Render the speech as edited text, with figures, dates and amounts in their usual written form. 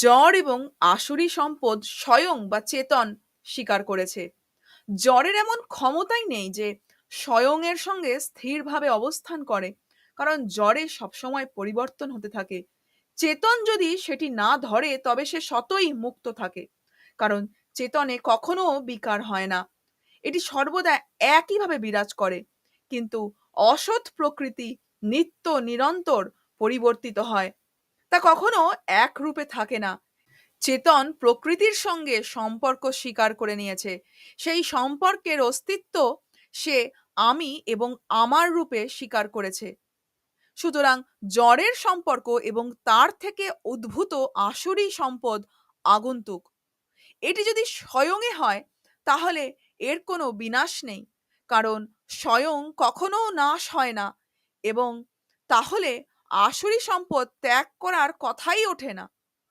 জড় এবং আসুরি সম্পদ স্বয়ং বা চেতন স্বীকার করেছে। জড়ের এমন ক্ষমতাই নেই যে স্বয়ং এর সঙ্গে স্থিরভাবে অবস্থান করে, কারণ জড়ে সবসময় পরিবর্তন হতে থাকে। চেতন যদি সেটি না ধরে তবে সে সতই মুক্ত থাকে, কারণ চেতনে কখনো বিকার হয় না, এটি সর্বদা একইভাবে বিরাজ করে। কিন্তু অসৎ প্রকৃতি নিত্য নিরন্তর পরিবর্তিত হয়, তা কখনো এক রূপে থাকে না। চেতন প্রকৃতির সঙ্গে সম্পর্ক স্বীকার করে নিয়েছে, সেই সম্পর্কের অস্তিত্ব সে আমি এবং আমার রূপে স্বীকার করেছে। সুতরাং জড়ের সম্পর্ক এবং তার থেকে উদ্ভূত আসুরি সম্পদ আগন্তুক। এটি যদি স্বয়ংে হয় তাহলে এর কোনো বিনাশ নেই, কারণ স্বয়ং কখনো নাশ হয় না, এবং তাহলে আসুরি সম্পদ ত্যাগ করার কথাই ওঠে না।